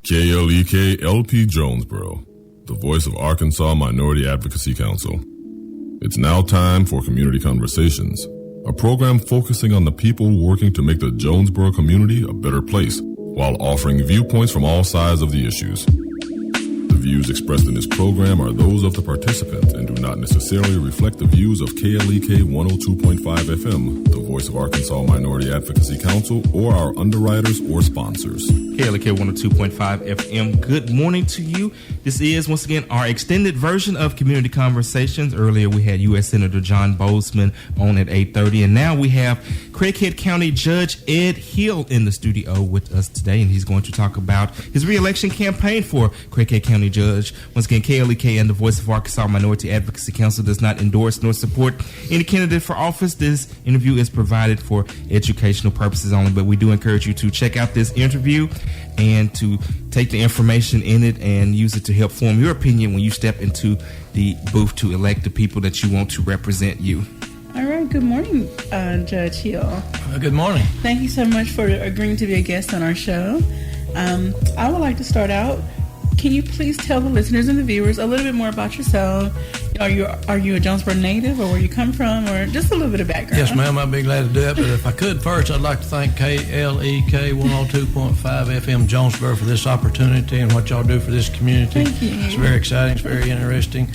KLEK LP Jonesboro, the voice of Arkansas Minority Advocacy Council. It's now time for Community Conversations, a program focusing on the people working to make the Jonesboro community a better place while offering viewpoints from all sides of the issues. The views expressed in this program are those of the participants and do not necessarily reflect the views of KLEK 102.5 FM, the voice of Arkansas Minority Advocacy Council, or our underwriters or sponsors. KLEK 102.5 FM, good morning to you. This is, once again, our extended version of Community Conversations. Earlier, we had U.S. Senator John Bozeman on at 8:30, and now we have Craighead County Judge Ed Hill in the studio with us today, and he's going to talk about his re-election campaign for Craighead County Judge. Once again, KLEK and the Voice of Arkansas Minority Advocacy Council does not endorse nor support any candidate for office. This interview is provided for educational purposes only, but we do encourage you to check out this interview and to take the information in it and use it to help form your opinion when you step into the booth to elect the people that you want to represent you. All right. Good morning, Judge Hill. Good morning. Thank you so much for agreeing to be a guest on our show. I would like to start out. Can you please tell the listeners and the viewers a little bit more about yourself? Are you a Jonesboro native, or where you come from, or just a little bit of background? Yes, ma'am. I'd be glad to do that. But if I could, first, I'd like to thank KLEK 102.5 FM Jonesboro for this opportunity and what y'all do for this community. Thank you. It's very exciting. It's very interesting.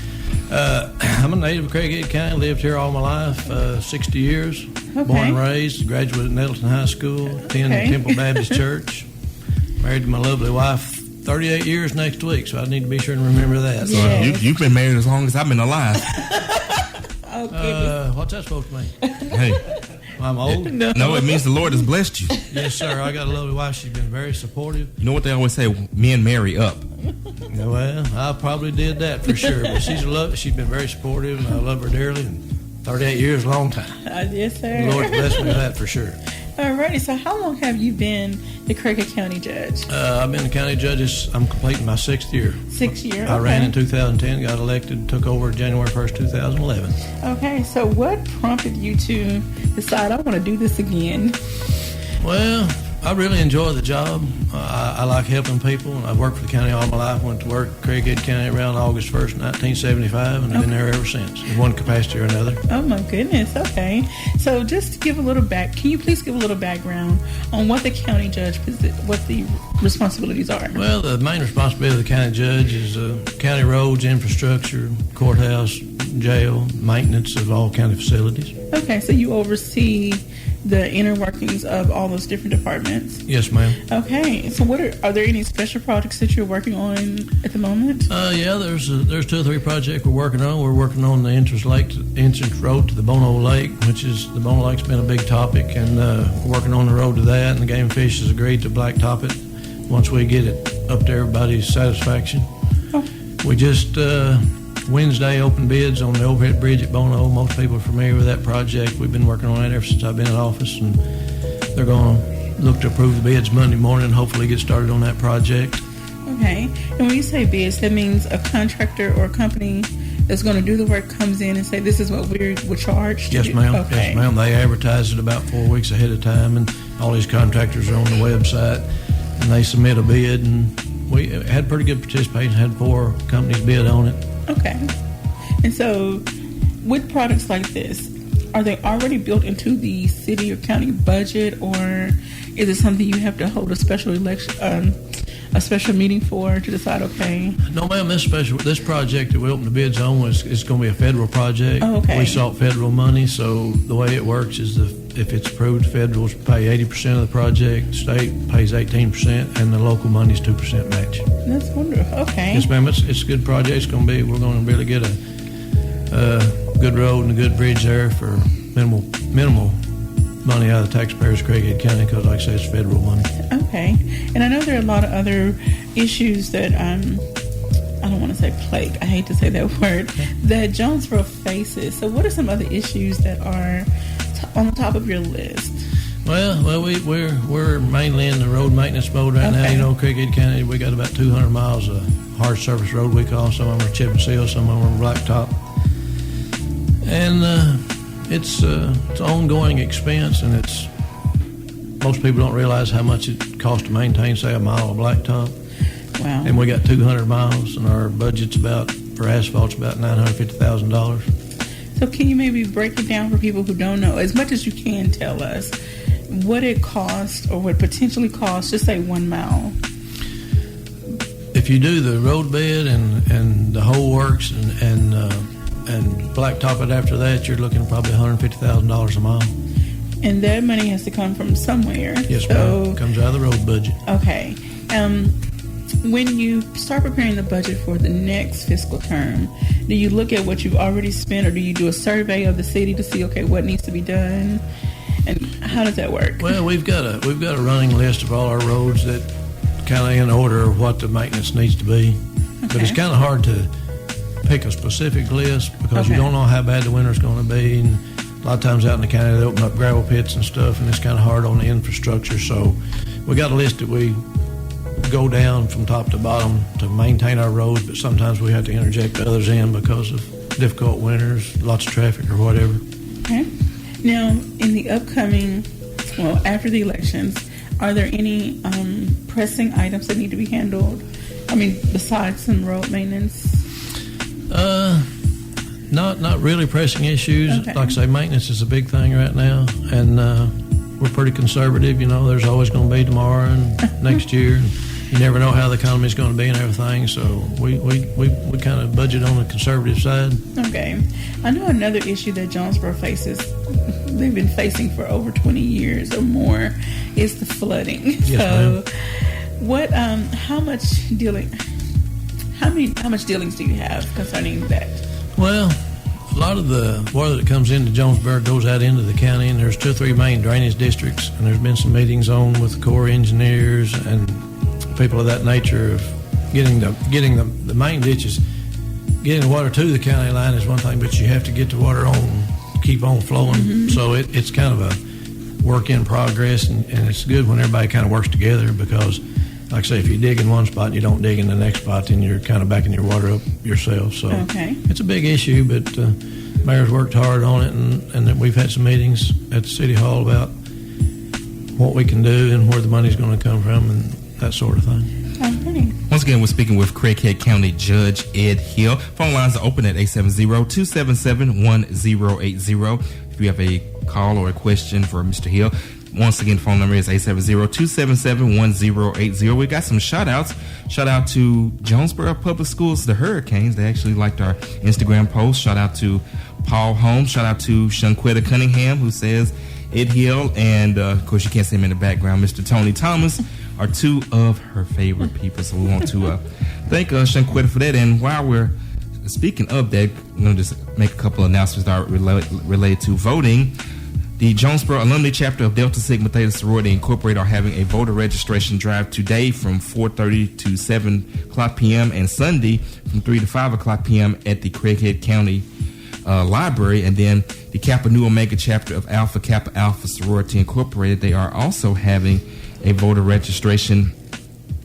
I'm a native of Craighead County. Lived here all my life, 60 years. Okay. Born and raised. Graduated at Nettleton High School. Attended Temple Baptist Church. Married to my lovely wife 38 years next week, so I need to be sure to remember that. Yes. You've been married as long as I've been alive. What's that supposed to mean? Hey, I'm old? no, it means the Lord has blessed you. Yes, sir. I got a lovely wife. She's been very supportive. You know what they always say, men marry up. Well, I probably did that for sure. But she's been very supportive, and I love her dearly. And 38 years is a long time. Yes, sir. The Lord's blessed me with that for sure. All righty. So how long have you been the Craighead County Judge? I've been the county judge. I'm completing my 6th year. 6 years. I ran in 2010, got elected, took over January 1st, 2011. Okay. So what prompted you to decide, I want to do this again? Well, I really enjoy the job. I like helping people. I've worked for the county all my life. Went to work at Craighead County around August 1st, 1975, and I've been there ever since, in one capacity or another. Oh, my goodness. Okay. So just to give a little can you please give a little background on what the county judge, what the responsibilities are? Well, the main responsibility of the county judge is county roads, infrastructure, courthouse, jail, maintenance of all county facilities. Okay. So you oversee the inner workings of all those different departments. Yes, ma'am. Okay. So are there any special projects that you're working on at the moment? Yeah, there's 2 or 3 projects we're working on. We're working on the entrance road to the Bono Lake, which is, the Bono Lake's been a big topic, and we're working on the road to that, and the Game and Fish has agreed to blacktop it once we get it up to everybody's satisfaction. Oh. We just Wednesday open bids on the overhead bridge at Bono. Most people are familiar with that project. We've been working on that ever since I've been in office, and they're going to look to approve the bids Monday morning and hopefully get started on that project. Okay. And when you say bids, that means a contractor or a company that's going to do the work comes in and say, this is what we're charged? Yes, ma'am. Okay. Yes, ma'am. They advertise it about 4 weeks ahead of time, and all these contractors are on the website, and they submit a bid, and we had pretty good participation, had 4 companies bid on it. Okay. And so with products like this, are they already built into the city or county budget, or is it something you have to hold a special election, a special meeting for to decide? Okay. No, ma'am. This project that we opened the bids on is going to be a federal project. Oh, okay. We sought federal money, so the way it works is if it's approved, federals pay 80% of the project, state pays 18%, and the local money is 2% match. That's wonderful. Okay. Yes, ma'am. It's a good project. We're going to really get a good road and a good bridge there for minimal money out of the taxpayers of Craighead County, because, like I say, it's federal money. Okay. And I know there are a lot of other issues that I don't want to say plague, I hate to say that word, that Jonesboro faces. So what are some other issues that are on the top of your list? Well, we're mainly in the road maintenance mode right now. Okay. You know, Craighead County, we got about 200 miles of hard surface road, we call. Some of them are chip and seal, some of them are blacktop. And it's an ongoing expense, and most people don't realize how much it costs to maintain, say, a mile of blacktop. Wow. And we got 200 miles, and our budget's for asphalt's about $950,000. So can you maybe break it down for people who don't know, as much as you can tell us, what it costs or what potentially costs, just say 1 mile? If you do the road bed and the whole works and blacktop it after that, you're looking at probably $150,000 a mile. And that money has to come from somewhere. Yes, ma'am. Comes out of the road budget. Okay. When you start preparing the budget for the next fiscal term, do you look at what you've already spent, or do you do a survey of the city to see, okay, what needs to be done, and how does that work? Well, we've got a running list of all our roads that kind of in order of what the maintenance needs to be. Okay. But it's kind of hard to pick a specific list because you don't know how bad the winter's going to be. And a lot of times out in the county, they open up gravel pits and stuff, and it's kind of hard on the infrastructure. So we got a list that we go down from top to bottom to maintain our roads, but sometimes we have to interject others in because of difficult winters, lots of traffic or whatever. Okay. Now, in the upcoming, after the elections, are there any pressing items that need to be handled? I mean, besides some road maintenance? Not really pressing issues. Okay. Like I say, maintenance is a big thing right now, and we're pretty conservative. You know, there's always going to be tomorrow and next year. You never know how the economy's going to be and everything, so we kind of budget on the conservative side. Okay. I know another issue that Jonesboro faces, they've been facing for over 20 years or more, is the flooding. Yes, so ma'am. how much dealings do you have concerning that? Well, a lot of the water that comes into Jonesboro goes out into the county, and there's 2 or 3 main drainage districts, and there's been some meetings on with the Corps engineers and people of that nature of getting the main ditches. Getting the water to the county line is one thing, but you have to get the water on, keep on flowing. Mm-hmm. So it's kind of a work in progress, and it's good when everybody kind of works together because, like I say, if you dig in one spot and you don't dig in the next spot, then you're kind of backing your water up yourself. So It's a big issue, but mayor's worked hard on it, and we've had some meetings at the City Hall about what we can do and where the money's going to come from and that sort of thing. Okay. Once again, we're speaking with Craighead County Judge Ed Hill. Phone lines are open at 870-277-1080. If you have a call or a question for Mr. Hill, once again, phone number is 870-277-1080. We got some shout-outs. Shout out to Jonesboro Public Schools, the Hurricanes. They actually liked our Instagram post. Shout out to Paul Holmes. Shout out to Shanquetta Cunningham, who says Ed Hill, and of course you can't see him in the background, Mr. Tony Thomas, are 2 of her favorite people. So we want to thank Shanquetta for that. And while we're speaking of that, I'm going to just make a couple of announcements that are related to voting. The Jonesboro Alumni Chapter of Delta Sigma Theta Sorority Incorporated are having a voter registration drive today from 4:30 to 7 o'clock p.m. and Sunday from 3 to 5 o'clock p.m. at the Craighead County Library. And then the Kappa Nu Omega Chapter of Alpha Kappa Alpha Sorority Incorporated, they are also having a voter registration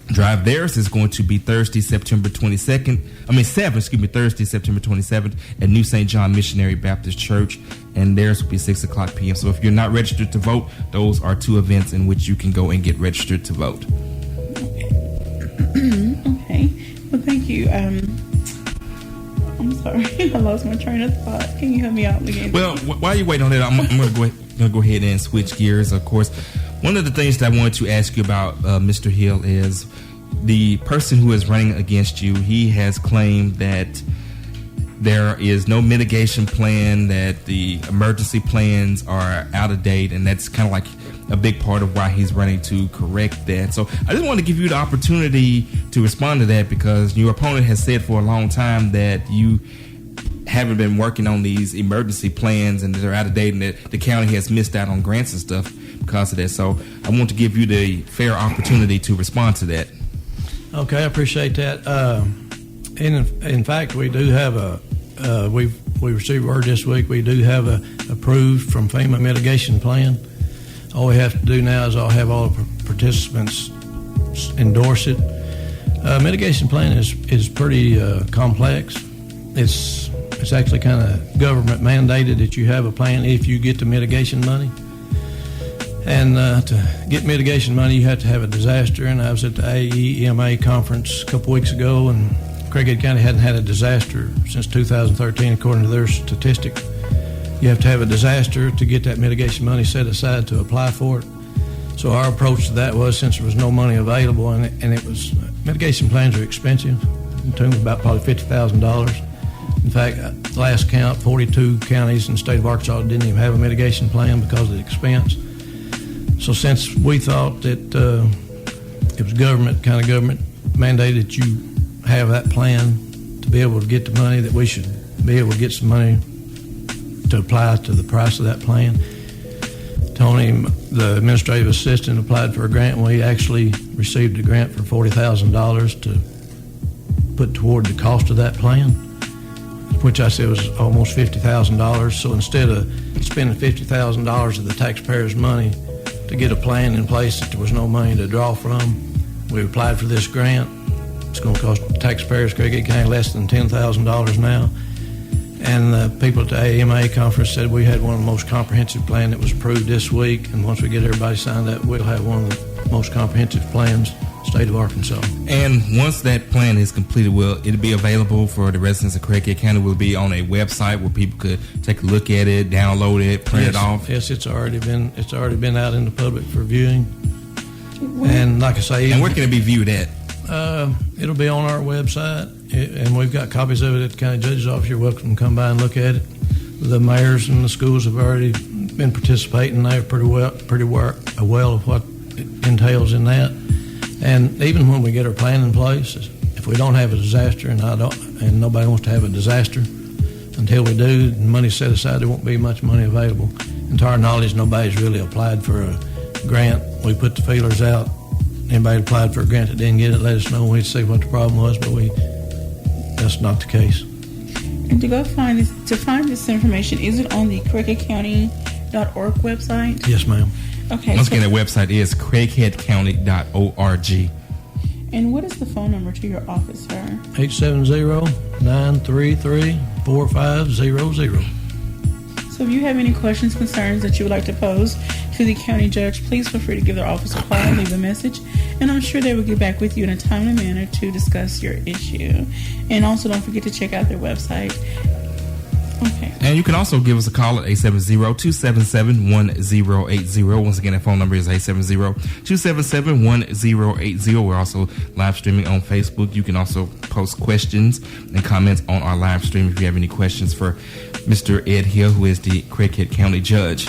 drive. Theirs is going to be Thursday, September 27th at New St. John Missionary Baptist Church, and theirs will be 6 o'clock p.m. So if you're not registered to vote, those are 2 events in which you can go and get registered to vote. Okay. Well, thank you. I'm sorry, I lost my train of thought. Can you help me out again? Well, while you wait on that, I'm going to go ahead and switch gears. Of course, one of the things that I wanted to ask you about, Mr. Hill, is the person who is running against you. He has claimed that there is no mitigation plan, that the emergency plans are out of date, and that's kind of like a big part of why he's running to correct that. So I just want to give you the opportunity to respond to that, because your opponent has said for a long time that you haven't been working on these emergency plans and they're out of date, and that the county has missed out on grants and stuff because of that. So I want to give you the fair opportunity to respond to that. Okay, I appreciate that. In fact, we do have we received word this week. We do have a approved from FEMA mitigation plan. All we have to do now is have all the participants endorse it. Mitigation plan is pretty complex. It's actually kind of government mandated that you have a plan if you get the mitigation money. And to get mitigation money, you have to have a disaster. And I was at the AEMA conference a couple weeks ago, and Craighead County hadn't had a disaster since 2013, according to their statistics. You have to have a disaster to get that mitigation money set aside to apply for it. So our approach to that was, since there was no money available, and it was, mitigation plans are expensive, to about probably $50,000. In fact, last count, 42 counties in the state of Arkansas didn't even have a mitigation plan because of the expense. So since we thought that it was government mandated that you have that plan to be able to get the money, that we should be able to get some money to apply to the price of that plan. Tony, the administrative assistant, applied for a grant, and we actually received a grant for $40,000 to put toward the cost of that plan, which I said was almost $50,000. So instead of spending $50,000 of the taxpayers' money to get a plan in place that there was no money to draw from, we applied for this grant. It's going to cost taxpayers, Craighead County, less than $10,000 now. And the people at the AMA conference said we had one of the most comprehensive plans that was approved this week. And once we get everybody signed up, we'll have one of the most comprehensive plans in the state of Arkansas. And once that plan is completed, will it be available for the residents of Craighead County? Will it be on a website where people could take a look at it, download it, print it off? Yes, it's already been out in the public for viewing. And like I say, and where can it be viewed at? It'll be on our website, and we've got copies of it at the county judge's office. You're welcome to come by and look at it. The mayors and the schools have already been participating. They're pretty well of what it entails in that. And even when we get our plan in place, if we don't have a disaster, and nobody wants to have a disaster, until we do, the money's set aside, there won't be much money available. And to our knowledge, nobody's really applied for a grant. We put the feelers out. Anybody applied for a grant that didn't get it, let us know. We'd see what the problem was, but that's not the case. And to find this information, is it on the craigheadcounty.org website? Yes, ma'am. Okay. Once again, that website is craigheadcounty.org. And what is the phone number to your office, sir? 870-933-4500. So if you have any questions, concerns that you would like to pose to the county judge, please feel free to give their office a call and leave a message. And I'm sure they will get back with you in a timely manner to discuss your issue. And also don't forget to check out their website. Okay. And you can also give us a call at 870-277-1080. Once again, that phone number is 870-277-1080. We're also live streaming on Facebook. You can also post questions and comments on our live stream if you have any questions for Mr. Ed Hill, who is the Craighead County Judge.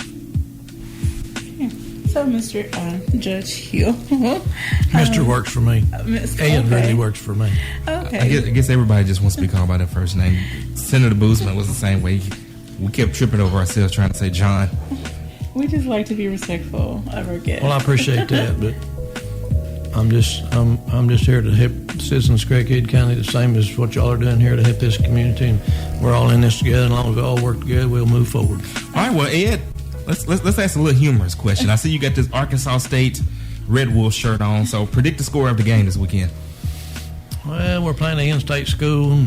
So, Mr. Judge Hill. Mr. works for me. Ed really works for me. Okay. I guess everybody just wants to be called by their first name. Senator Boozman was the same way. We kept tripping over ourselves trying to say John. We just like to be respectful of our guests. Well, I appreciate that, but I'm just here to help citizens of Craighead County, the same as what y'all are doing here to help this community. And we're all in this together. And as long as we all work together, we'll move forward. All right, well, Ed, let's ask a little humorous question. I see you got this Arkansas State Red Wolf shirt on. So predict the score of the game this weekend. Well, we're playing an in-state school.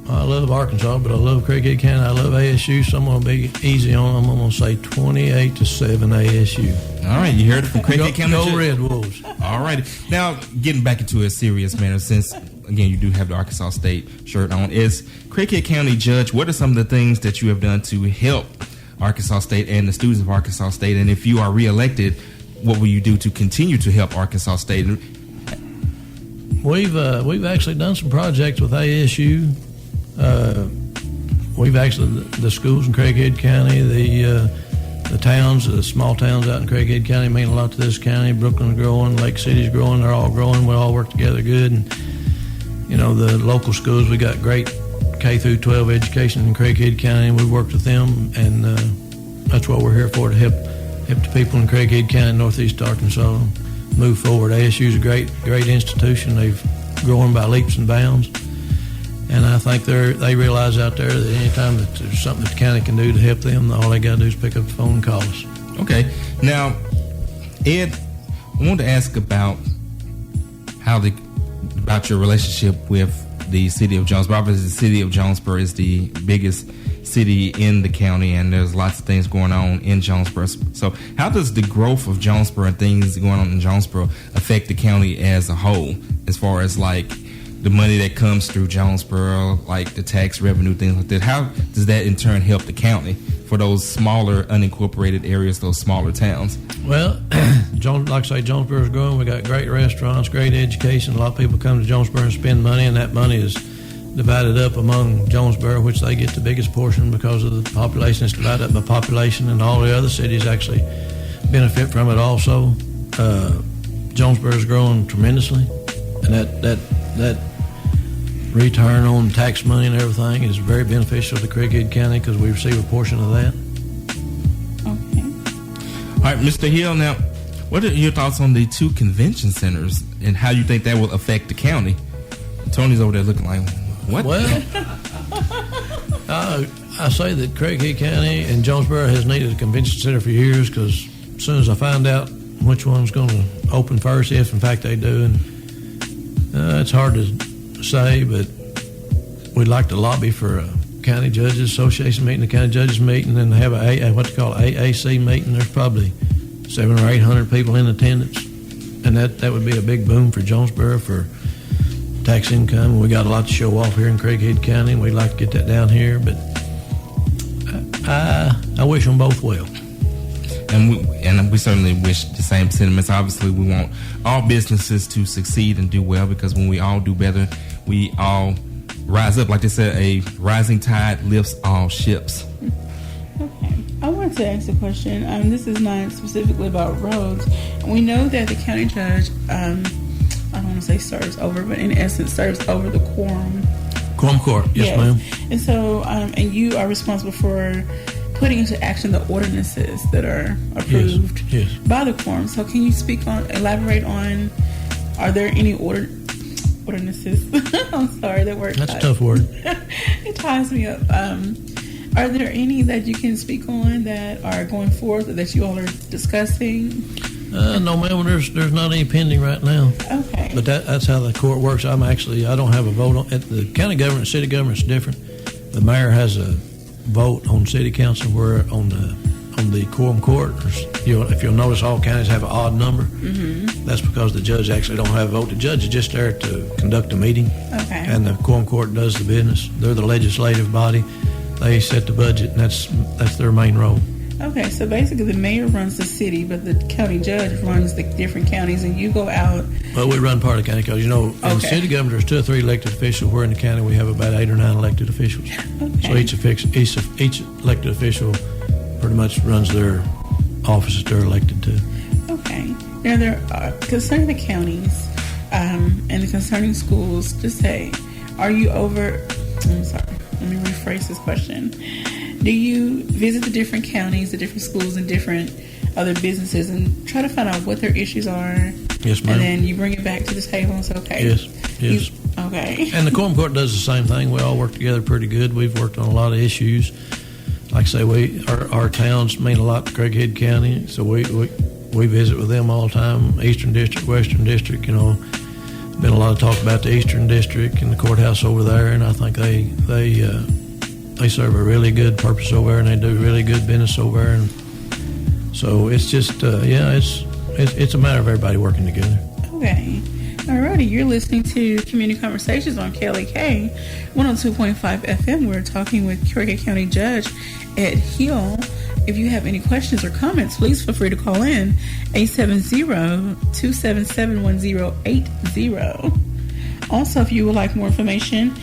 I love Arkansas, but I love Craighead County. I love ASU, so I'm going to be easy on them. I'm going to say 28-7 ASU. All right, you heard it from Craighead County. Go Red Wolves. All right. Now, getting back into a serious manner, since, again, you do have the Arkansas State shirt on, is Craighead County Judge, what are some of the things that you have done to help Arkansas State and the students of Arkansas State? And if you are reelected, what will you do to continue to help Arkansas State? We've actually done some projects with ASU. We've actually, the schools in Craighead County, the towns, the small towns out in Craighead County mean a lot to this county. Brooklyn's growing, Lake City's growing, they're all growing. We all work together good. And, the local schools, we got great K through 12 education in Craighead County, and we worked with them, and that's what we're here for, to help the people in Craighead County, northeast Arkansas, move forward. ASU is a great institution. They've grown by leaps and bounds. And I think they realize out there that anytime that there's something that the county can do to help them, all they got to do is pick up the phone and call us. Okay. Now, Ed, I wanted to ask about about your relationship with the city of Jonesboro. Obviously, the city of Jonesboro is the biggest city in the county, and there's lots of things going on in Jonesboro. So how does the growth of Jonesboro and things going on in Jonesboro affect the county as a whole, as far as like the money that comes through Jonesboro, like the tax revenue, things like that? How does that in turn help the county for those smaller unincorporated areas, those smaller towns? Well, like I say, Jonesboro's growing. We got great restaurants, great education. A lot of people come to Jonesboro and spend money, and that money is divided up among Jonesboro, which they get the biggest portion because of the population. It's divided up by population, and all the other cities actually benefit from it also. Jonesboro's growing tremendously, and that return on tax money and everything is very beneficial to Craighead County because we receive a portion of that. Okay. All right, Mr. Hill, now, what are your thoughts on the 2 convention centers and how you think that will affect the county? Tony's over there looking like, what? Well, I say that Craighead County and Jonesboro has needed a convention center for years because as soon as I find out which one's going to open first, if in fact they do, and it's hard to say, but we'd like to lobby for a county judges association meeting, a county judges meeting, and have what they call AAC meeting. There's probably 700 or 800 people in attendance, and that would be a big boom for Jonesboro for tax income. We got a lot to show off here in Craighead County, and we'd like to get that down here, but I wish them both well. And we certainly wish the same sentiments. Obviously, we want all businesses to succeed and do well, because when we all do better, we all rise up. Like they said, a rising tide lifts all ships. Okay. I wanted to ask a question. This is not specifically about roads. We know that the county judge, I don't want to say serves over, but in essence serves over the quorum. Quorum court, yes, ma'am. And so, and you are responsible for putting into action the ordinances that are approved by the quorum. So can you elaborate on, are there any ordinances? I'm sorry, that word. That's a tough word. It ties me up. Are there any that you can speak on that are going forth or that you all are discussing? No, ma'am. There's not any pending right now. Okay. But that's how the court works. I don't have a vote on it. The county government, city government's different. The mayor has a vote on city council, where on the quorum court, if you'll notice, all counties have an odd number. Mm-hmm. That's because the judge actually don't have a vote. The judge is just there to conduct a meeting. Okay. And the quorum court does the business. They're the legislative body. They set the budget, and that's their main role. Okay, so basically the mayor runs the city, but the county judge runs the different counties, and you go out. Well, we run part of the county because, in city government there's 2 or 3 elected officials, where in the county we have about 8 or 9 elected officials. Okay. So each elected official pretty much runs their offices they're elected to. Okay. Now, there are, concerning the counties and the concerning schools, just say, are you over, I'm sorry, let me rephrase this question. Do you visit the different counties, the different schools, and different other businesses and try to find out what their issues are? Yes, ma'am. And then you bring it back to the table and say, okay. Yes. Okay. And the quorum court does the same thing. We all work together pretty good. We've worked on a lot of issues. Like I say, our towns mean a lot to Craighead County, so we visit with them all the time. Eastern District, Western District, been a lot of talk about the Eastern District and the courthouse over there, and I think they serve a really good purpose over there, and they do really good business over there. And so it's just, it's a matter of everybody working together. Okay. Alrighty, you're listening to Community Conversations on KLAK 102.5 FM. We're talking with Craighead County Judge Ed Hill. If you have any questions or comments, please feel free to call in 870-277-1080. Also, if you would like more information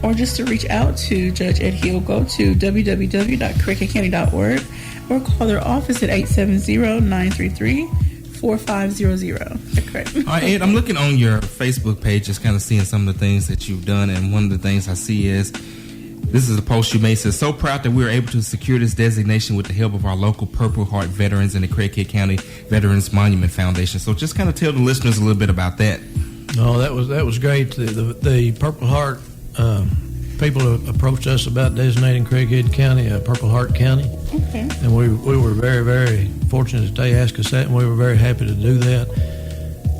or just to reach out to Judge Ed Hill, go to www.craigheadcounty.org or call their office at 870-933-4500. Correct. All right, Ed, I'm looking on your Facebook page, just kind of seeing some of the things that you've done, and one of the things I see is, this is a post you made, says, so proud that we were able to secure this designation with the help of our local Purple Heart veterans and the Craighead County Veterans Monument Foundation. So just kind of tell the listeners a little bit about that. No, that was great. The Purple Heart people approached us about designating Craighead County a Purple Heart County. Okay. And we were very, very fortunate that they asked us that, and we were very happy to do that.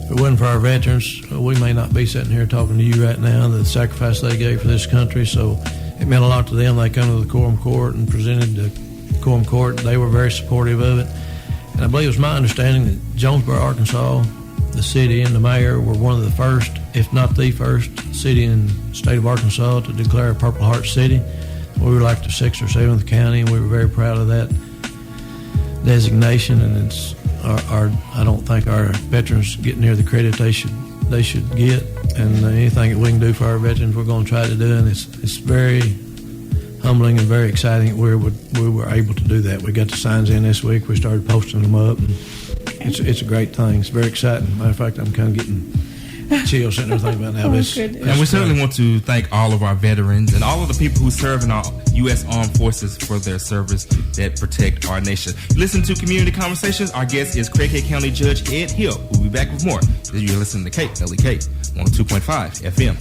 if it wasn't for our veterans, we may not be sitting here talking to you right now, the sacrifice they gave for this country. So it meant a lot to them. They come to the Quorum Court and presented the Quorum Court. They were very supportive of it. And I believe it was my understanding that Jonesboro, Arkansas, the city and the mayor were one of the first, if not the first, city in the state of Arkansas to declare a Purple Heart City. We were like the 6th or 7th county, and we were very proud of that designation. And it's I don't think our veterans get near the credit they should get. And anything that we can do for our veterans, we're going to try to do. And it's very humbling and very exciting that we were able to do that. We got the signs in this week. We started posting them up. And it's a great thing. It's very exciting. Matter of fact, I'm kind of getting chills sitting there thinking about now. And we certainly want to thank all of our veterans and all of the people who serve in our U.S. Armed Forces for their service that protect our nation. Listen to Community Conversations. Our guest is Craighead County Judge Ed Hill. We'll be back with more. You're listening to KLEK 102.5 FM.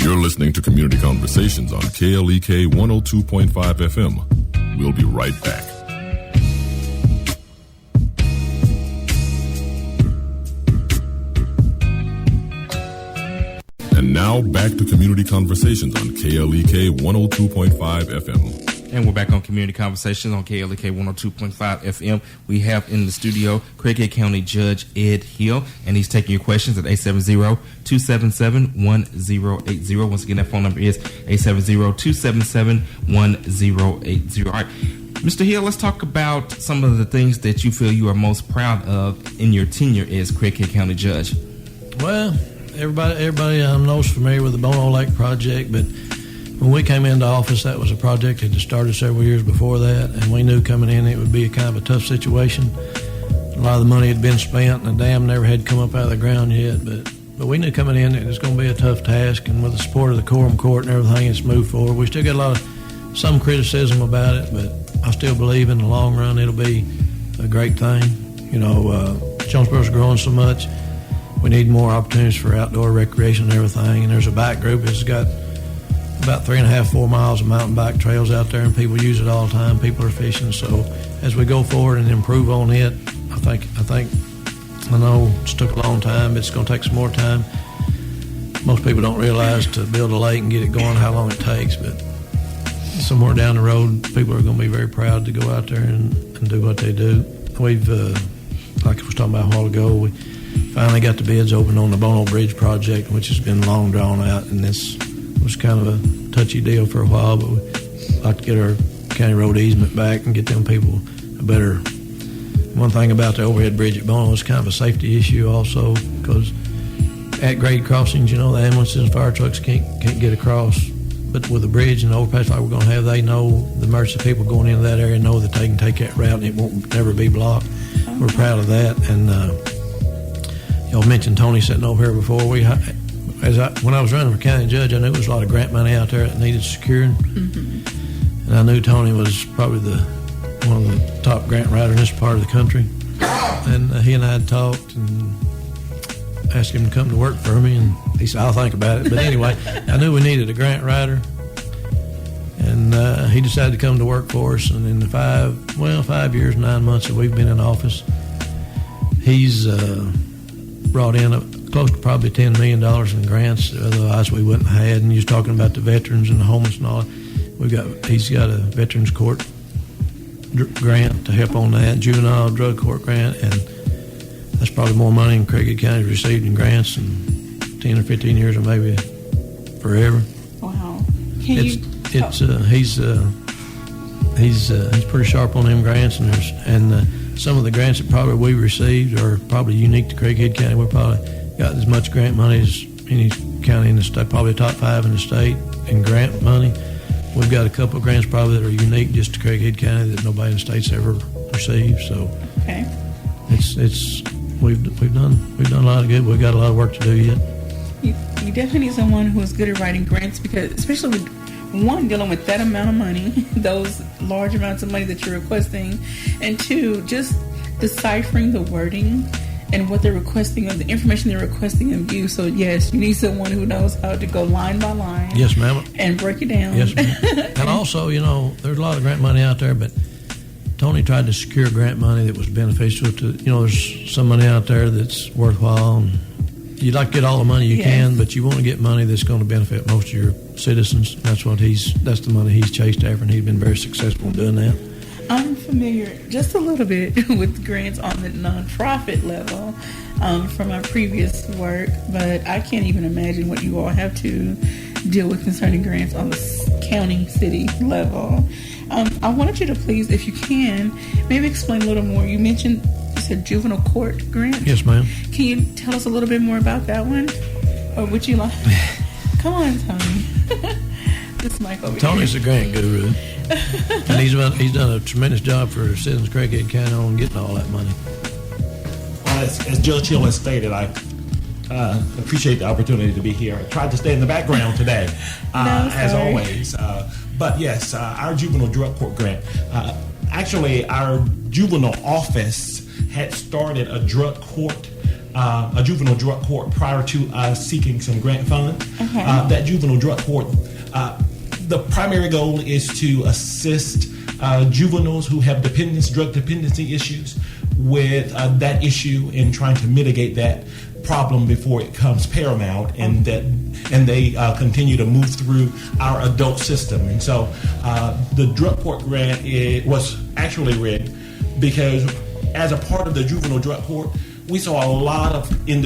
You're listening to Community Conversations on KLEK 102.5 FM. We'll be right back. And now back to Community Conversations on KLEK 102.5 FM. And we're back on Community Conversations on KLEK 102.5 FM. We have in the studio Craighead County Judge Ed Hill, and he's taking your questions at 870-277-1080. Once again, that phone number is 870-277-1080. All right, Mr. Hill, let's talk about some of the things that you feel you are most proud of in your tenure as Craighead County Judge. Well, everybody I know is familiar with the Bono Lake project, but when we came into office, that was a project that had started several years before that, and we knew coming in it would be a kind of a tough situation. A lot of the money had been spent, and the dam never had come up out of the ground yet, but we knew coming in it was going to be a tough task, and with the support of the Quorum Court and everything, it's moved forward. We still got some criticism about it, but I still believe in the long run it'll be a great thing. You know, Jonesboro's growing so much. We need more opportunities for outdoor recreation and everything, and there's a bike group that's got about 3.5-4 miles of mountain bike trails out there, and people use it all the time. People are fishing. So as we go forward and improve on it, I know it's took a long time. It's going to take some more time. Most people don't realize to build a lake and get it going how long it takes, but somewhere down the road, people are going to be very proud to go out there and do what they do. We've, like I was talking about a while ago, we finally got the bids open on the Bono Bridge project, which has been long drawn out, and this was kind of a touchy deal for a while, but we'd like to get our county road easement back and get them people a better. One thing about the overhead bridge at Bono is kind of a safety issue also, because at grade crossings, you know, the ambulances and fire trucks can't get across. But with the bridge and the overpass like we're going to have, they know, the emergency people going into that area know that they can take that route and it won't never be blocked. Okay. We're proud of that. And y'all mentioned Tony sitting over here before. When I was running for county judge, I knew there was a lot of grant money out there that needed secured. Mm-hmm. And I knew Tony was probably one of the top grant writers in this part of the country. And he and I had talked and asked him to come to work for me, and he said, I'll think about it. But anyway, I knew we needed a grant writer, and he decided to come to work for us. And in the 5 years, 9 months that we've been in office, he's brought in close to probably $10 million in grants, otherwise we wouldn't have had. And he was talking about the veterans and the homeless and all. He's got a veterans court grant to help on that, juvenile drug court grant, and that's probably more money than Craighead County received in grants in 10 or 15 years, or maybe forever. Wow! He's pretty sharp on them grants, and some of the grants that probably we received are probably unique to Craighead County. We probably got as much grant money as any county in the state, probably top 5 in the state in grant money. We've got a couple of grants probably that are unique just to Craighead County that nobody in the state's ever received. So okay, we've done a lot of good. We've got a lot of work to do yet. You definitely need someone who is good at writing grants, because especially with one, dealing with that amount of money, those large amounts of money that you're requesting, and two, just deciphering the wording and what they're requesting of the information they're requesting of you. So yes, you need someone who knows how to go line by line. Yes, ma'am. And break it down. Yes, ma'am. And also, there's a lot of grant money out there, but Tony tried to secure grant money that was beneficial to, there's some money out there that's worthwhile, and you'd like to get all the money you can, but you want to get money that's going to benefit most of your citizens. That's the money he's chased after, and he's been very successful in doing that. I'm familiar just a little bit with grants on the nonprofit level from my previous work, but I can't even imagine what you all have to deal with concerning grants on the county, city level. I wanted you to please, if you can, maybe explain a little more. You said juvenile court grant? Yes, ma'am. Can you tell us a little bit more about that one? Or would you like... Come on, Tony. This mic over Tony's here. a grant guru. And he's done a tremendous job for citizens of Craighead County on getting all that money. Well, as Judge Hill has stated, I appreciate the opportunity to be here. I tried to stay in the background today, as always. But yes, our juvenile drug court grant. Actually, our juvenile office had started a juvenile drug court prior to us seeking some grant funds. Okay. That juvenile drug court, the primary goal is to assist juveniles who have drug dependency issues with that issue and trying to mitigate that problem before it comes paramount, and they continue to move through our adult system. And so the drug court grant was actually rigged because as a part of the juvenile drug court, we saw a lot of young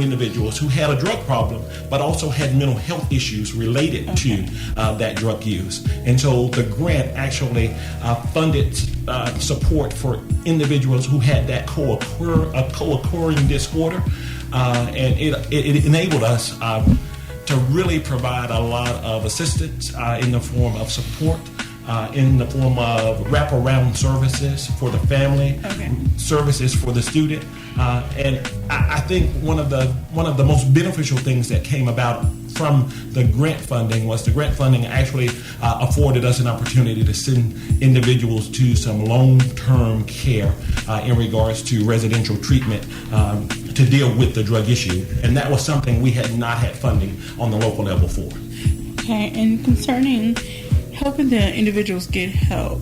individuals who had a drug problem, but also had mental health issues related to that drug use. And so the grant actually funded support for individuals who had that co-occurring disorder, and it enabled us to really provide a lot of assistance in the form of support, in the form of wraparound services for the family, services for the student, and I think one of the most beneficial things that came about from the grant funding was the grant funding actually afforded us an opportunity to send individuals to some long-term care in regards to residential treatment to deal with the drug issue, and that was something we had not had funding on the local level for. Okay, and concerning helping the individuals get help,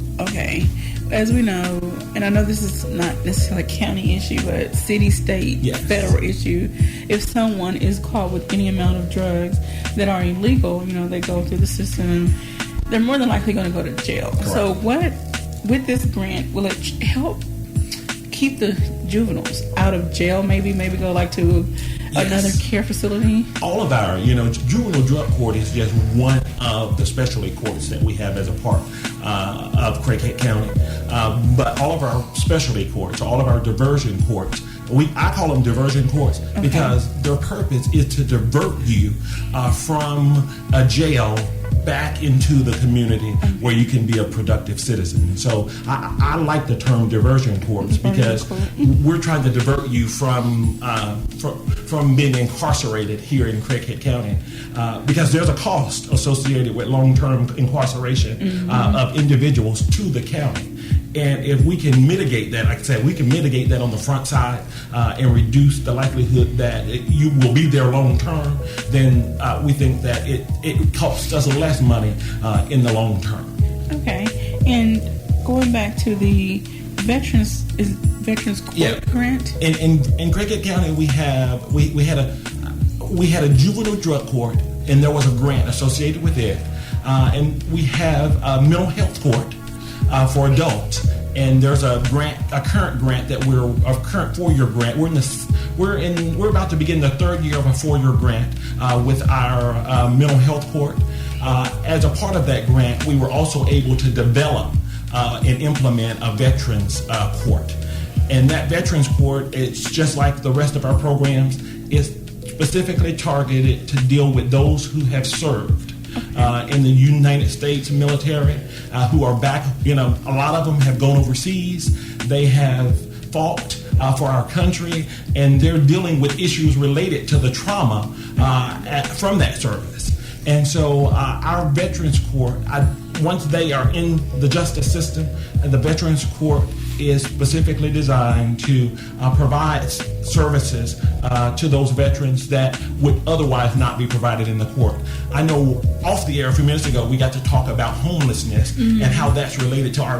as we know, and I know this is not necessarily a county issue, but city, state, federal issue, if someone is caught with any amount of drugs that are illegal, they go through the system, they're more than likely going to go to jail. Correct. So with this grant, will it help keep the juveniles out of jail, maybe go to another care facility? All of our, juvenile drug court is just one of the specialty courts that we have as a part of Craighead County. But all of our specialty courts, all of our diversion courts, I call them diversion courts because their purpose is to divert you from a jail back into the community where you can be a productive citizen. So I like the term diversion courts because we're trying to divert you from being incarcerated here in Craighead County because there's a cost associated with long-term incarceration of individuals to the county. And if we can mitigate that, like I said, we can mitigate that on the front side and reduce the likelihood that you will be there long term, then we think that it costs us less money in the long term. Okay. And going back to the Veterans Court grant? In Craighead County, we had a juvenile drug court, and there was a grant associated with it. And we have a mental health court for adults, and there's a current grant that a current 4-year grant. We're about to begin the 3rd year of a 4-year grant with our mental health court. As a part of that grant, we were also able to develop and implement a veterans court, and that veterans court, it's just like the rest of our programs. It's specifically targeted to deal with those who have served in the United States military, who are back. A lot of them have gone overseas. They have fought for our country, and they're dealing with issues related to the trauma from that service. And so our Veterans Court, once they are in the justice system, the Veterans Court is specifically designed to provide services to those veterans that would otherwise not be provided in the court. I know off the air a few minutes ago we got to talk about homelessness and how that's related to our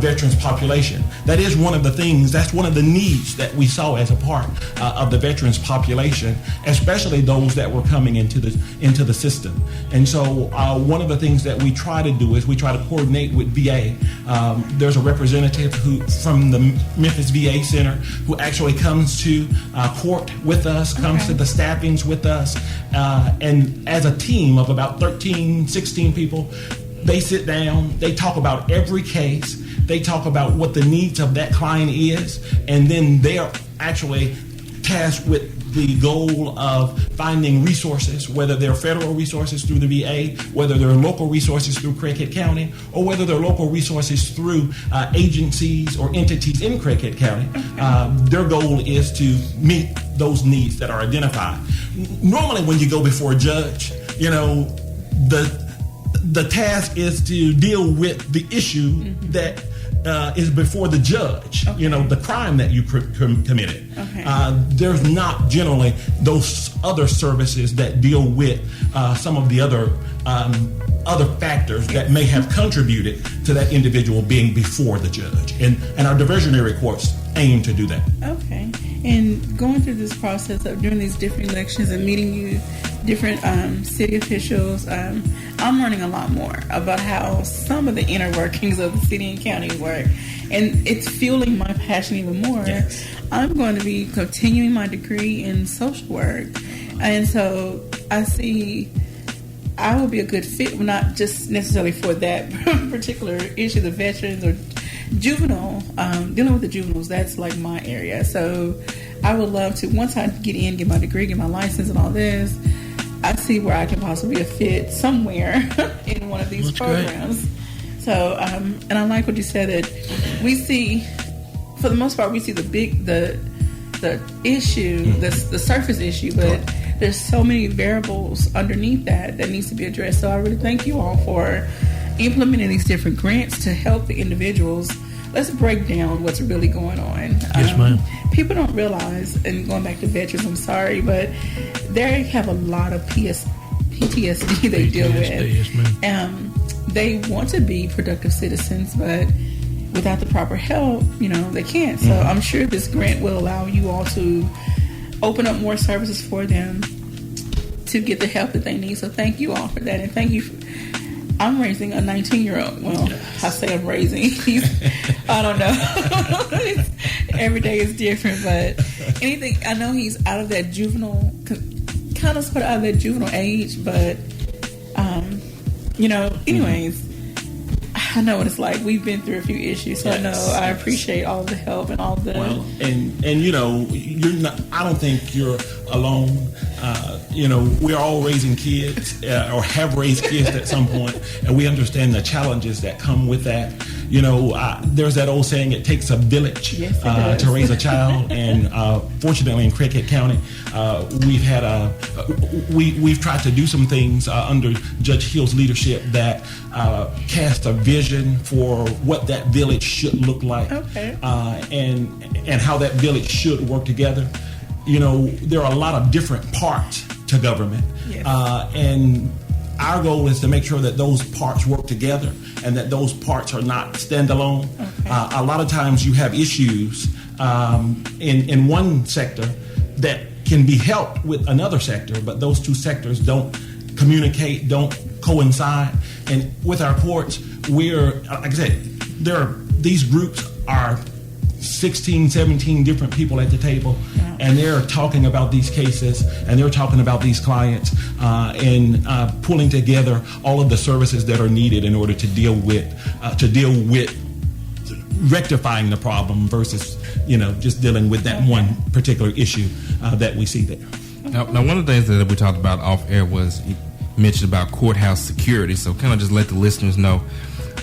veterans population. That is one of the things, that's one of the needs that we saw as a part of the veterans population, especially those that were coming into the system. And so one of the things that we try to do is we try to coordinate with VA. There's a representative from the Memphis VA Center who actually comes to court with us, comes to the staffings with us, and as a team of about 13, 16 people, they sit down, they talk about every case, they talk about what the needs of that client is, and then they are actually tasked with the goal of finding resources, whether they're federal resources through the VA, whether they're local resources through Craighead County, or whether they're local resources through agencies or entities in Craighead County. Their goal is to meet those needs that are identified. Normally when you go before a judge, the task is to deal with the issue that is before the judge, the crime that you committed. There's not generally those other services that deal with some of the other factors that may have contributed to that individual being before the judge. And our diversionary courts aim to do that. Okay. And going through this process of doing these different elections and meeting you, different city officials, I'm learning a lot more about how some of the inner workings of the city and county work. And it's fueling my passion even more. Yes. I'm going to be continuing my degree in social work. And so I see I will be a good fit, not just necessarily for that particular issue, the veterans or juvenile, dealing with the juveniles, that's like my area. So I would love to, once I get my degree, get my license and all this, I see where I can possibly be a fit somewhere in one of these programs. Great. So, and I like what you said, that we see, for the most part, we see the issue, the surface issue, but there's so many variables underneath that needs to be addressed. So I really thank you all for implementing these different grants to help the individuals. Let's break down what's really going on. Yes, ma'am. People don't realize, and going back to veterans, I'm sorry, but they have a lot of PTSD they deal with. Yes, ma'am. They want to be productive citizens, but without the proper help, they can't. So I'm sure this grant will allow you all to open up more services for them to get the help that they need. So thank you all for that, and thank you. I'm raising a 19-year-old. Well, I say I'm raising. I don't know. Every day is different, but I know he's out of that juvenile, kind of sort of out of that juvenile age, but, anyways, I know what it's like. We've been through a few issues, so I know I appreciate all the help and all the... Well, and you're not, I don't think you're alone. We're all raising kids or have raised kids at some point, and we understand the challenges that come with that. There's that old saying, it takes a village to raise a child, and fortunately in Craighead County, we've tried to do some things under Judge Hill's leadership that cast a vision for what that village should look like, and how that village should work together. There are a lot of different parts to government, and our goal is to make sure that those parts work together and that those parts are not standalone. A lot of times you have issues in one sector that can be helped with another sector, but those two sectors don't communicate, don't coincide. And with our courts, like I said, these groups are 16, 17 different people at the table, and they're talking about these cases, and they're talking about these clients, and pulling together all of the services that are needed in order to deal with rectifying the problem versus just dealing with that one particular issue that we see there. Now, one of the things that we talked about off air was you mentioned about courthouse security. So kind of just let the listeners know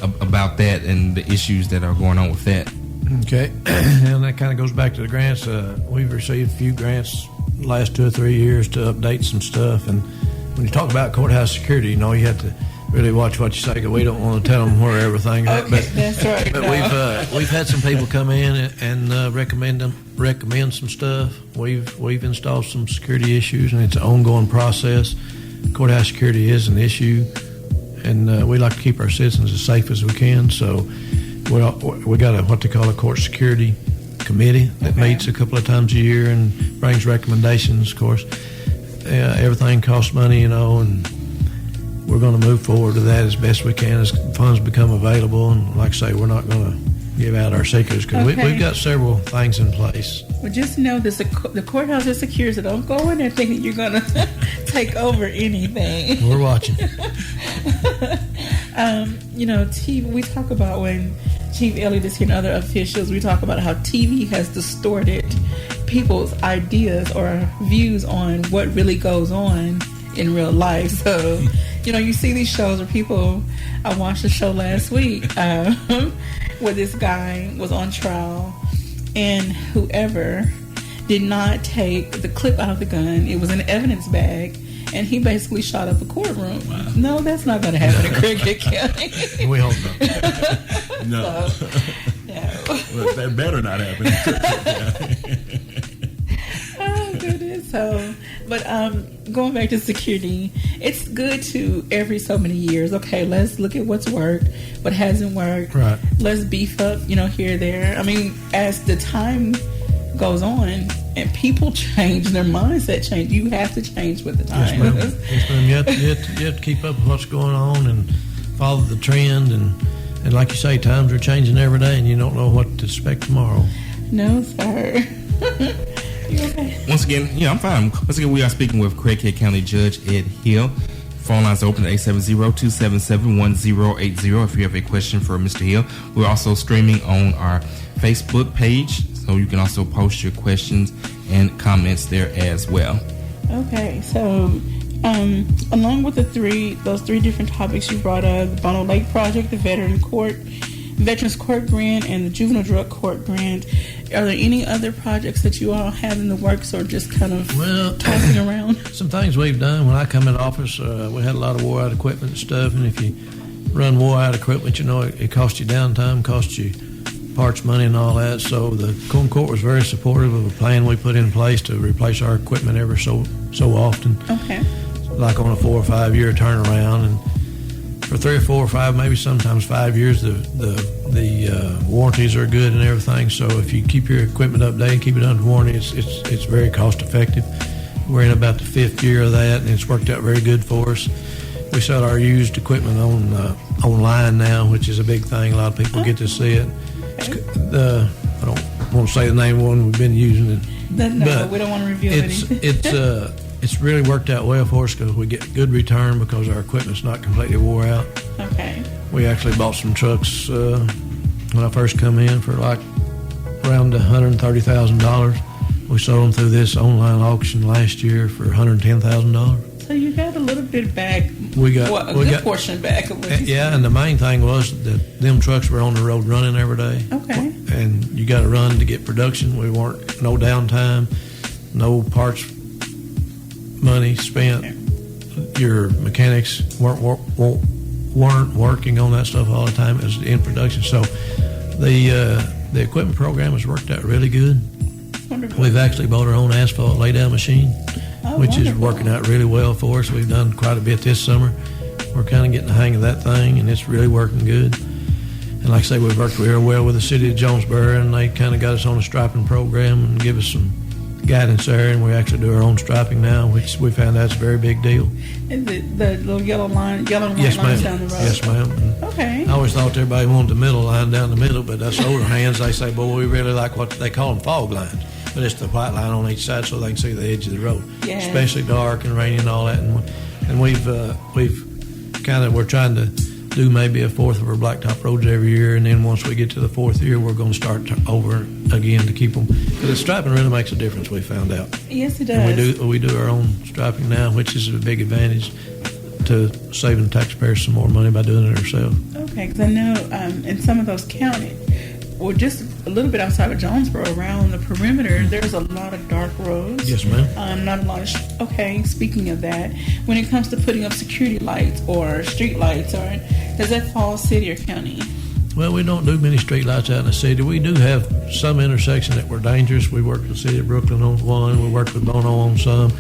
about that and the issues that are going on with that. Okay, and that kind of goes back to the grants. We've received a few grants the last 2 or 3 years to update some stuff. And when you talk about courthouse security, you have to really watch what you say, because we don't want to tell them where everything is. Okay, that's right. But No. we've had some people come in and recommend some stuff. We've installed some security issues, and it's an ongoing process. Courthouse security is an issue, and we like to keep our citizens as safe as we can. So we got what they call a court security committee that meets a couple of times a year and brings recommendations. Of course, everything costs money, and we're going to move forward to that as best we can as funds become available. And like I say, we're not going to give out our secrets, because we've got several things in place. Well, just know this: the courthouse is secure, so don't go in there thinking you're going to take over anything. We're watching. TV. We talk about when Chief Elliott is here and other officials. We talk about how TV has distorted people's ideas or views on what really goes on in real life. So, you see these shows where people. I watched a show last week where this guy was on trial, and whoever did not take the clip out of the gun, it was an evidence bag, and he basically shot up the courtroom. Wow. No, that's not going to happen in Craighead County. We hope not. No. So, no. Well, that better not happen. Oh, goodness. So, but going back to security, it's good to every so many years, okay, let's look at what's worked, what hasn't worked. Right. Let's beef up, here, there. I mean, as the time goes on and people change, their mindset change, you have to change with the time. Yes, ma'am. You have to keep up with what's going on and follow the trend. And like you say, times are changing every day, and you don't know what to expect tomorrow. No, sir. You okay? Once again, I'm fine. Once again, we are speaking with Craighead County Judge Ed Hill. Phone lines are open at 870-277-1080 if you have a question for Mr. Hill. We're also streaming on our Facebook page, so you can also post your questions and comments there as well. Okay, so along with those three different topics you brought up, the Bono Lake Project, the Veterans Court Grant, and the Juvenile Drug Court Grant, are there any other projects that you all have in the works, or just kind of tossing around? Some things we've done. When I come in office, we had a lot of wore-out equipment and stuff, and if you run wore-out equipment, it costs you downtime, costs you parts money and all that. So the Court was very supportive of a plan we put in place to replace our equipment every so often. Okay. Like on a 4 or 5 year turnaround, and for 3 or 4 or 5, maybe sometimes 5 years, the warranties are good and everything. So if you keep your equipment updated and keep it under warranty, it's very cost effective. We're in about the 5th year of that, and it's worked out very good for us. We sell our used equipment online now, which is a big thing. A lot of people get to see it. I don't want to say the name of one we've been using it. No, we don't want to reveal anything. It's really worked out well for us, because we get good return because our equipment's not completely wore out. Okay. We actually bought some trucks when I first come in for like around $130,000. We sold them through this online auction last year for $110,000. So you got a little bit back. We got a good portion back. And the main thing was that them trucks were on the road running every day. Okay. And you got to run to get production. We weren't no downtime, no parts money spent. Okay. Your mechanics weren't working on that stuff all the time. It was in production. So the equipment program has worked out really good. Wonderful. We've actually bought our own asphalt lay-down machine, which wonderful. is working out really well for us. We've done quite a bit this summer. We're kind of getting the hang of that thing, and it's really working good. And like I say, we've worked real well with the city of Jonesboro, and they kind of got us on a striping program and give us some guidance there, and we actually do our own striping now, which we found that's a very big deal. Is it the little yellow line yes, lines ma'am. down the road? Yes, ma'am. Okay. I always thought everybody wanted the middle line down the middle, but us older hands, they say, boy, we really like what they call them fog lines. But it's the white line on each side so they can see the edge of the road, yes. Especially dark and rainy and all that. And we've we're trying to do maybe a fourth of our blacktop roads every year, and then once we get to the 4th year, we're going to start over again to keep them, because the striping really makes a difference. We found out. Yes, it does. And we do our own striping now, which is a big advantage to saving taxpayers some more money by doing it ourselves. Okay, because I know in some of those counties, or just a little bit outside of Jonesboro, around the perimeter, there's a lot of dark roads. Yes, ma'am. Not a lot of. Okay, speaking of that, when it comes to putting up security lights or street lights, or does that fall city or county? Well, we don't do many street lights out in the city. We do have some intersections that were dangerous. We worked with the city of Brooklyn on one. We worked with Bono on some.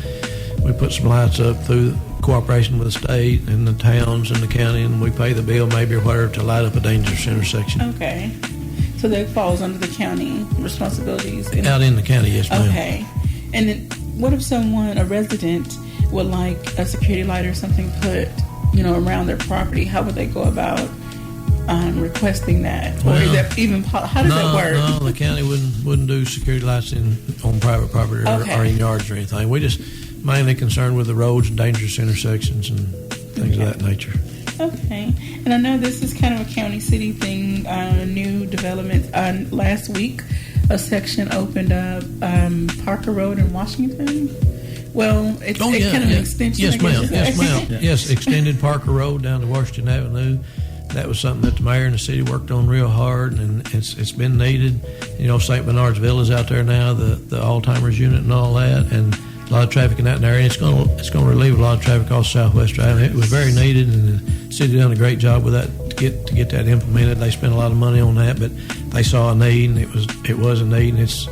We put some lights up through cooperation with the state and the towns and the county, and we pay the bill maybe or whatever to light up a dangerous intersection. Okay. So that falls under the county responsibilities. Out in the county, yes, ma'am. Okay. And then what if someone, a resident, would like a security light or something put, around their property? How would they go about requesting that? Or is that even, how does that work? No, the county wouldn't do security lights on private property or in yards or anything. We just mainly concerned with the roads and dangerous intersections and things of that nature. Okay. And I know this is kind of a county city thing, new development. Last week, a section opened up Parker Road in Washington. Well, it's kind of an extension. Yes, ma'am. Yes, ma'am. Yes, extended Parker Road down to Washington Avenue. That was something that the mayor and the city worked on real hard, and it's been needed. St. Bernard's Village out there now, the Alzheimer's unit and all that, and a lot of traffic in that area. It's going to relieve a lot of traffic off Southwest Drive. It was very needed, and the city done a great job with that to get that implemented. They spent a lot of money on that, but they saw a need, and it was a need. And it's,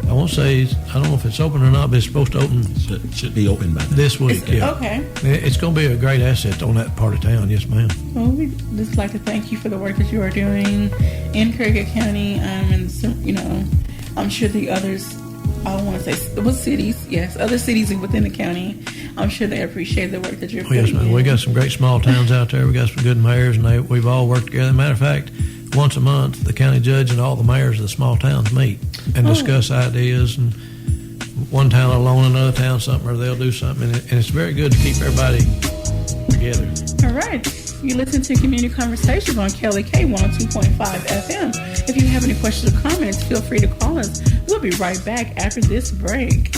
I won't say, I don't know if it's open or not, but it's supposed to open. Should be open by then. This week. Yeah. Okay. It's going to be a great asset on that part of town. Yes, ma'am. Well, we'd just like to thank you for the work that you are doing in Craighead County, and I'm sure the others. I don't want to say what cities. Yes, other cities within the county. I'm sure they appreciate the work that you're putting yes, ma'am. in. We got some great small towns out there. We got some good mayors, and we've all worked together. Matter of fact, once a month, the county judge and all the mayors of the small towns meet and discuss ideas. And one town will loan another town something, or they'll do something, and it's very good to keep everybody together. All right. You listen to Community Conversations on KLEK 102.5 FM. If you have any questions or comments, feel free to call us. We'll be right back after this break.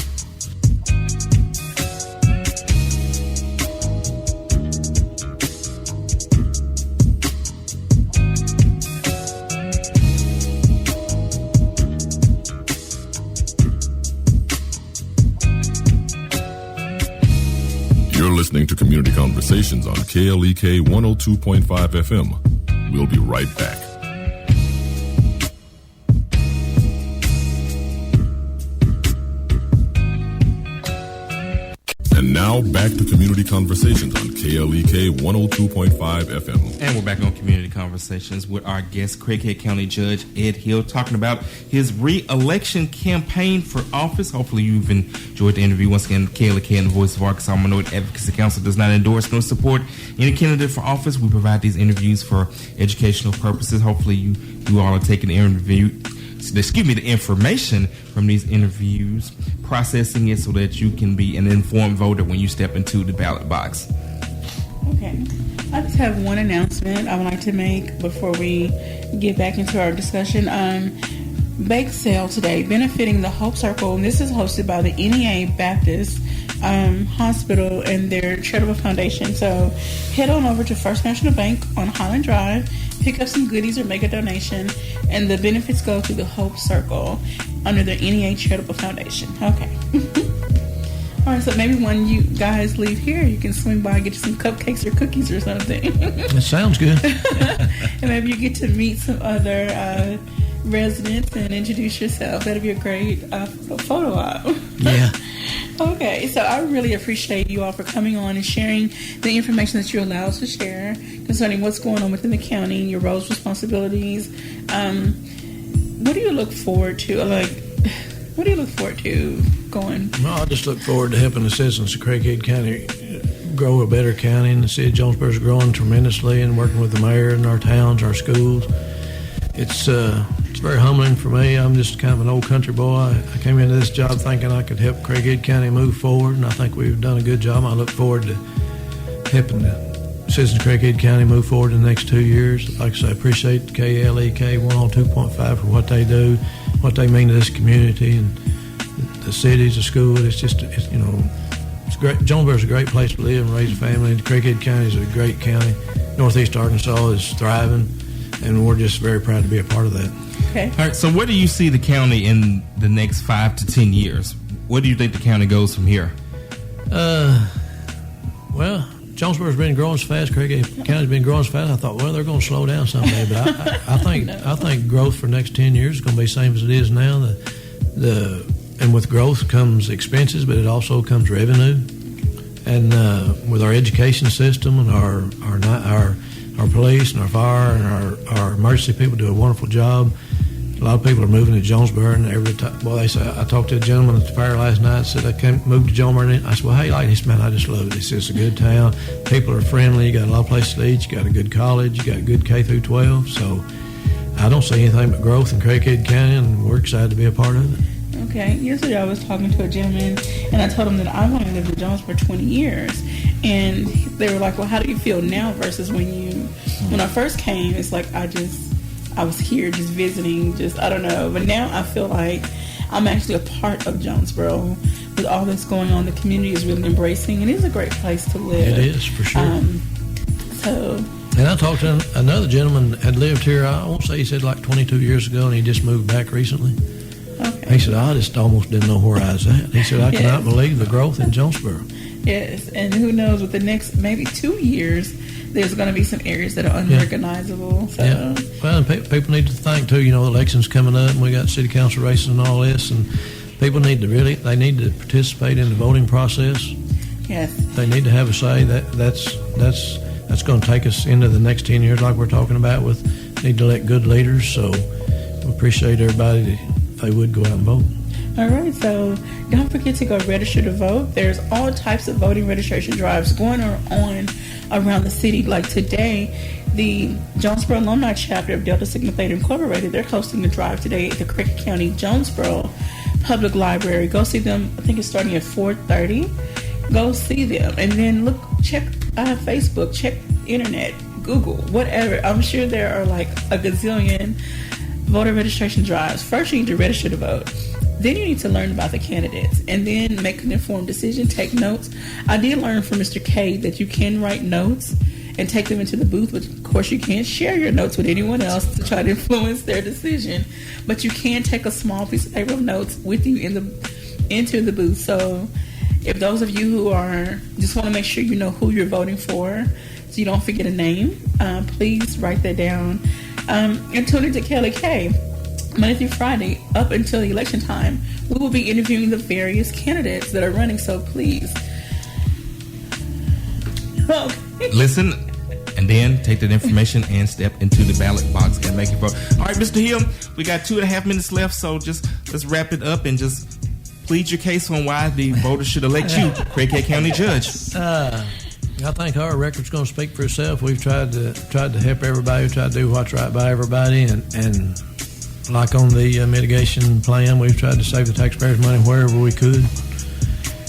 You're listening to Community Conversations on KLEK 102.5 FM. We'll be right back. And now back to Community Conversations on KLEK 102.5 FM. And we're back on Community Conversations with our guest, Craighead County Judge Ed Hill, talking about his re-election campaign for office. Hopefully you've enjoyed the interview. Once again, KLEK and the Voice of Arkansas Minority Advocacy Council does not endorse nor support any candidate for office. We provide these interviews for educational purposes. Hopefully you all are taking the the information from these interviews, processing it so that you can be an informed voter when you step into the ballot box. Okay. I just have one announcement I would like to make before we get back into our discussion. Bake sale today benefiting the Hope Circle, and this is hosted by the NEA Baptist Hospital and their charitable foundation. So head on over to First National Bank on Highland Drive, pick up some goodies or make a donation, and the benefits go to the Hope Circle under the NEA Charitable Foundation. Okay. All right, so maybe when you guys leave here, you can swing by and get you some cupcakes or cookies or something. It sounds good. And maybe you get to meet some other residents and introduce yourself. That'd be a great photo op. Yeah. Okay, so I really appreciate you all for coming on and sharing the information that you're allowed to share concerning what's going on within the county, your roles, responsibilities. What do you look forward to? What do you look forward to going? Well, I just look forward to helping the citizens of Craighead County grow a better county, and the city of Jonesboro is growing tremendously, and working with the mayor and our towns, our schools. It's very humbling for me. I'm just kind of an old country boy. I came into this job thinking I could help Craighead County move forward, and I think we've done a good job. I look forward to helping the citizens of Craighead County move forward in the next 2 years. Like I say, I appreciate KLEK 102.5 for what they do, what they mean to this community and the cities, the school. It's great. Jonesboro is a great place to live and raise a family. Craighead County is a great county. Northeast Arkansas is thriving, and we're just very proud to be a part of that. Okay. All right. So where do you see the county in the next 5 to 10 years? Where do you think the county goes from here? Well, Jonesboro's been growing so fast. Craighead County's been growing so fast. I thought, well, they're going to slow down someday. But I think growth for the next 10 years is going to be the same as it is now. And with growth comes expenses, but it also comes revenue. And with our education system and our police and our fire and our emergency people do a wonderful job. A lot of people are moving to Jonesboro, and every time, they say, I talked to a gentleman at the fair last night, said I can't move to Jonesboro. And I said, well, how you like this? Man, I just love it. He said, it's a good town. People are friendly. You got a lot of places to eat. You got a good college. You got good K through 12. So I don't see anything but growth in Craighead County, and we're excited to be a part of it. Okay. Yesterday I was talking to a gentleman, and I told him that I've only lived in Jonesboro for 20 years. And they were like, well, how do you feel now versus when I first came? It's like I was here just visiting, I don't know. But now I feel like I'm actually a part of Jonesboro. With all that's going on, the community is really embracing. It is a great place to live. It is, for sure. And I talked to another gentleman that had lived here, I won't say he said like 22 years ago, and he just moved back recently. Okay. He said, I just almost didn't know where I was at. He said, I cannot believe the growth in Jonesboro. Yes, and who knows, with the next maybe 2 years, there's going to be some areas that are unrecognizable. So. Yeah. Well, and people need to think, too, the election's coming up, and we got city council races and all this, and people need to participate in the voting process. Yes. They need to have a say. That's going to take us into the next 10 years like we're talking about. Need to elect good leaders, so we appreciate everybody if they would go out and vote. All right, so don't forget to go register to vote. There's all types of voting registration drives going on around the city. Like today, the Jonesboro Alumni Chapter of Delta Sigma Theta Incorporated, they're hosting a drive today at the Craighead County Jonesboro Public Library. Go see them. I think it's starting at 4:30. Go see them. And then check Facebook, check internet, Google, whatever. I'm sure there are like a gazillion voter registration drives. First, you need to register to vote. Then you need to learn about the candidates and then make an informed decision, take notes. I did learn from Mr. K that you can write notes and take them into the booth, but of course you can't share your notes with anyone else to try to influence their decision. But you can take a small piece of paper of notes with you into the booth. So if those of you who just want to make sure you know who you're voting for so you don't forget a name, please write that down. And tune into Kelly K. Monday through Friday, up until the election time, we will be interviewing the various candidates that are running, so please. Okay. Listen, and then take that information and step into the ballot box and make your vote. All right, Mr. Hill, we got 2.5 minutes left, so let's wrap it up and just plead your case on why the voters should elect you, Craighead County Judge. I think our record's going to speak for itself. We've tried to help everybody, tried to do what's right by everybody, and like on the mitigation plan, we've tried to save the taxpayers' money wherever we could.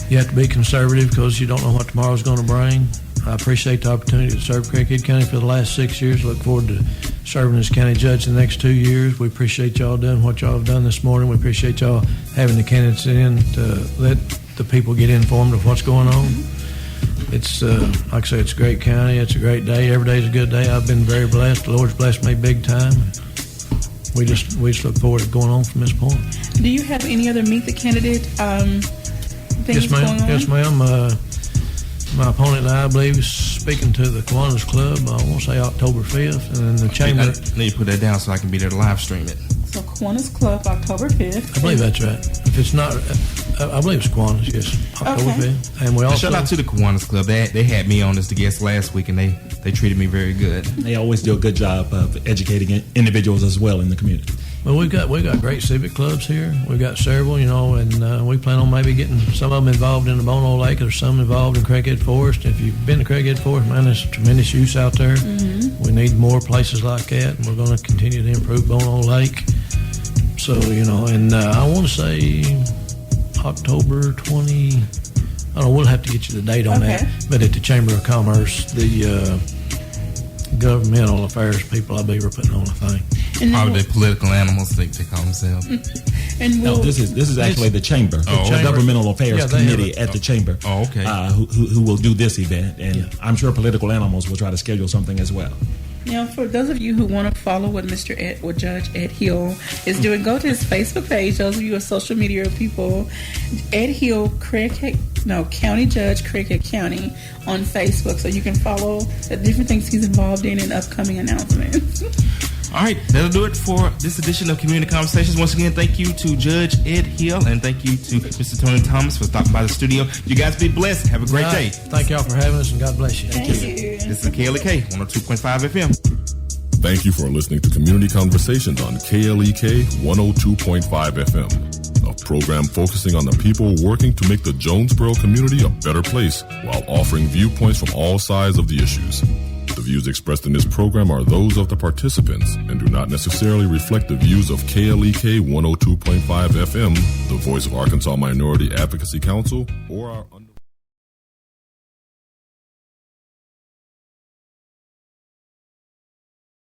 You have to be conservative because you don't know what tomorrow's going to bring. I appreciate the opportunity to serve Craighead County for the last 6 years. Look forward to serving as county judge the next 2 years. We appreciate y'all doing what y'all have done this morning. We appreciate y'all having the candidates in to let the people get informed of what's going on. It's, like I say, it's a great county. It's a great day. Every day's a good day. I've been very blessed. The Lord's blessed me big time. We just look forward to going on from this point. Do you have any other meet the candidate things going on? Yes, ma'am. My opponent and I believe is speaking to the Kiwanis Club. I want to say October 5th, and then the chamber. I need to put that down so I can be there to live stream it. So Kiwanis Club, October 5th. I believe that's right. If it's not, I believe it's Kiwanis. Yes, October 5th. And we also shout out to the Kiwanis Club. They had me on as the guest last week, and they treated me very good. They always do a good job of educating individuals as well in the community. Well, we've got great civic clubs here. We've got several, and we plan on maybe getting some of them involved in the Bono Lake. There's some involved in Craighead Forest. If you've been to Craighead Forest, man, there's tremendous use out there. Mm-hmm. We need more places like that, and we're going to continue to improve Bono Lake. So, and I want to say October 20. I don't know, we'll have to get you the date on that. But at the Chamber of Commerce, the governmental affairs people, I believe, are putting on a thing. Probably the political animals they call themselves. And no, this is actually the chamber, the governmental affairs committee at the chamber. Oh, okay. Who will do this event, and I'm sure political animals will try to schedule something as well. Now, for those of you who want to follow what what Judge Ed Hill is doing, go to his Facebook page. Those of you who are social media people, Ed Hill, County Judge, Craighead County on Facebook, so you can follow the different things he's involved in and upcoming announcements. All right, that'll do it for this edition of Community Conversations. Once again, thank you to Judge Ed Hill, and thank you to Mr. Tony Thomas for stopping by the studio. You guys be blessed. Have a great day. Thank y'all for having us, and God bless you. Thank you. This is KLEK 102.5 FM. Thank you for listening to Community Conversations on KLEK 102.5 FM, a program focusing on the people working to make the Jonesboro community a better place while offering viewpoints from all sides of the issues. The views expressed in this program are those of the participants and do not necessarily reflect the views of KLEK 102.5 FM, the voice of Arkansas Minority Advocacy Council, or our